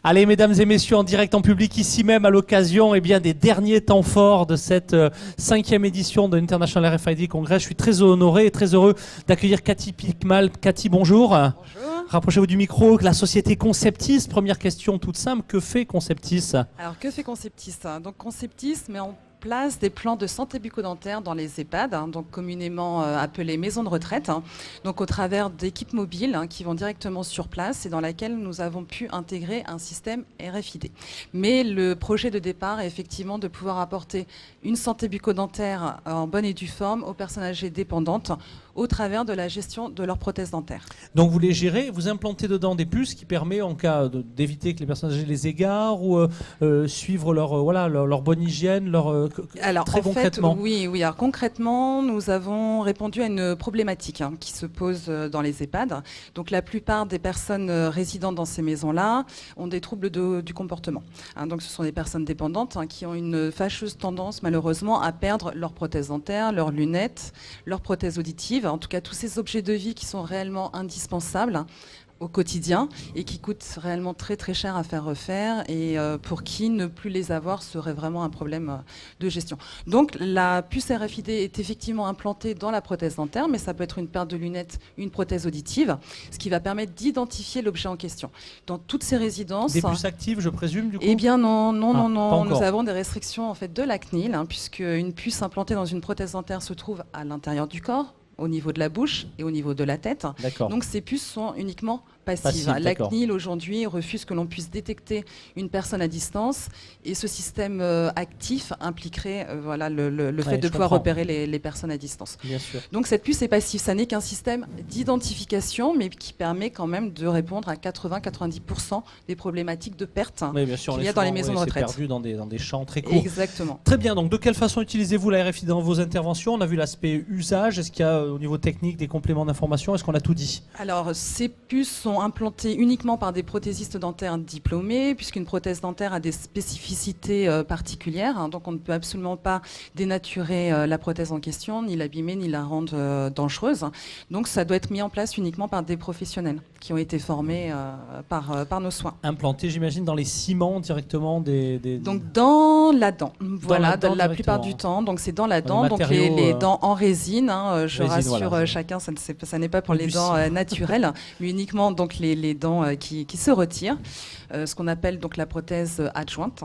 Allez, mesdames et messieurs, en direct, en public, ici même, à l'occasion des derniers temps forts de cette 5e édition de l'International RFID Congress. Je suis très honoré et très heureux d'accueillir Cathy Pickmal. Cathy, bonjour. Bonjour. Rapprochez-vous du micro. La société Conceptis, première question toute simple, que fait Conceptis? Alors, que fait Conceptis? Donc, Conceptis met en place des plans de santé bucco-dentaire dans les EHPAD, donc communément appelés maisons de retraite, donc au travers d'équipes mobiles qui vont directement sur place et dans laquelle nous avons pu intégrer un système RFID. Mais le projet de départ est effectivement de pouvoir apporter une santé bucco-dentaire en bonne et due forme aux personnes âgées dépendantes au travers de la gestion de leurs prothèses dentaires. Donc vous les gérez, vous implantez dedans des puces qui permettent en cas d'éviter que les personnes âgées les égarent ou suivre leur bonne hygiène, alors, très concrètement. Oui. Alors, concrètement, nous avons répondu à une problématique qui se pose dans les EHPAD. Donc, la plupart des personnes résidant dans ces maisons-là ont des troubles du comportement. Donc, ce sont des personnes dépendantes qui ont une fâcheuse tendance, malheureusement, à perdre leurs prothèses dentaires, leurs lunettes, leurs prothèses auditives. En tout cas, tous ces objets de vie qui sont réellement indispensables au quotidien et qui coûtent réellement très très cher à faire refaire et pour qui ne plus les avoir serait vraiment un problème de gestion. Donc la puce RFID est effectivement implantée dans la prothèse dentaire, mais ça peut être une paire de lunettes, une prothèse auditive, ce qui va permettre d'identifier l'objet en question. Dans toutes ces résidences... Des puces actives, je présume, du coup? Eh bien non. Nous avons des restrictions en fait de la CNIL, puisque une puce implantée dans une prothèse dentaire se trouve à l'intérieur du corps, au niveau de la bouche et au niveau de la tête. Donc ces puces sont uniquement passives. La CNIL aujourd'hui refuse que l'on puisse détecter une personne à distance et ce système actif impliquerait le fait de pouvoir repérer les personnes à distance. Bien sûr. Donc cette puce est passive, ça n'est qu'un système d'identification mais qui permet quand même de répondre à 80-90% des problématiques de perte qu'il y a dans les maisons de retraite. Perdu dans des champs très courts. Exactement. Très bien, donc de quelle façon utilisez-vous la RFID dans vos interventions? On a vu l'aspect usage, est-ce qu'il y a au niveau technique des compléments d'information? Est-ce qu'on a tout dit? Alors ces puces sont implantées uniquement par des prothésistes dentaires diplômés, puisqu'une prothèse dentaire a des spécificités particulières, donc on ne peut absolument pas dénaturer la prothèse en question, ni l'abîmer, ni la rendre dangereuse. Donc ça doit être mis en place uniquement par des professionnels qui ont été formés par nos soins. Implanté, j'imagine, dans les ciments directement Donc dans la dent, dans la plupart du temps, donc c'est dans la dent, donc les dents en résine, je rassure chacun, ça n'est pas pour les dents naturelles, mais uniquement donc les dents qui se retirent, ce qu'on appelle donc la prothèse adjointe.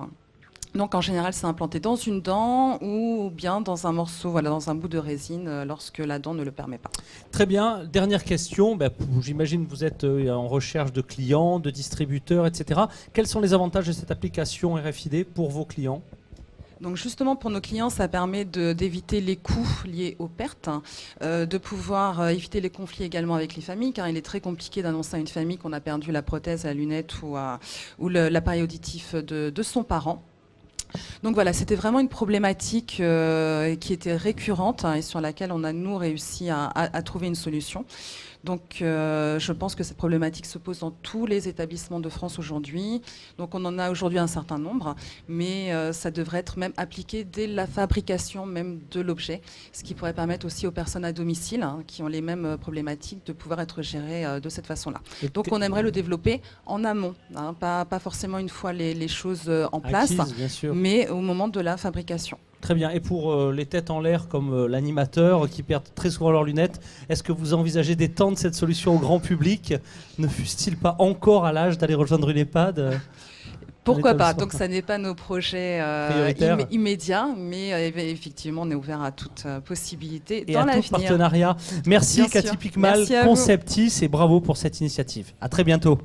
Donc en général, c'est implanté dans une dent ou bien dans un morceau, dans un bout de résine lorsque la dent ne le permet pas. Très bien. Dernière question. J'imagine que vous êtes en recherche de clients, de distributeurs, etc. Quels sont les avantages de cette application RFID pour vos clients ? Donc justement pour nos clients, ça permet d'éviter les coûts liés aux pertes, de pouvoir éviter les conflits également avec les familles, car il est très compliqué d'annoncer à une famille qu'on a perdu la prothèse, la lunette ou l'appareil auditif de son parent. Donc voilà, c'était vraiment une problématique qui était récurrente et sur laquelle on a, nous, réussi à trouver une solution. Donc je pense que cette problématique se pose dans tous les établissements de France aujourd'hui. Donc on en a aujourd'hui un certain nombre, mais ça devrait être même appliqué dès la fabrication même de l'objet, ce qui pourrait permettre aussi aux personnes à domicile qui ont les mêmes problématiques de pouvoir être gérées de cette façon-là. Donc on aimerait le développer en amont, pas forcément une fois les choses en place, bien sûr, mais au moment de la fabrication. Très bien. Et pour les têtes en l'air comme l'animateur qui perdent très souvent leurs lunettes, est-ce que vous envisagez d'étendre cette solution au grand public? Ne fût-il pas encore à l'âge d'aller rejoindre une EHPAD Pourquoi pas? Donc ça n'est pas nos projets immédiats, mais effectivement on est ouvert à toute possibilité dans l'avenir. Et à tout partenariat. Merci Cathy Pickmal, Conceptis, et bravo pour cette initiative. À très bientôt.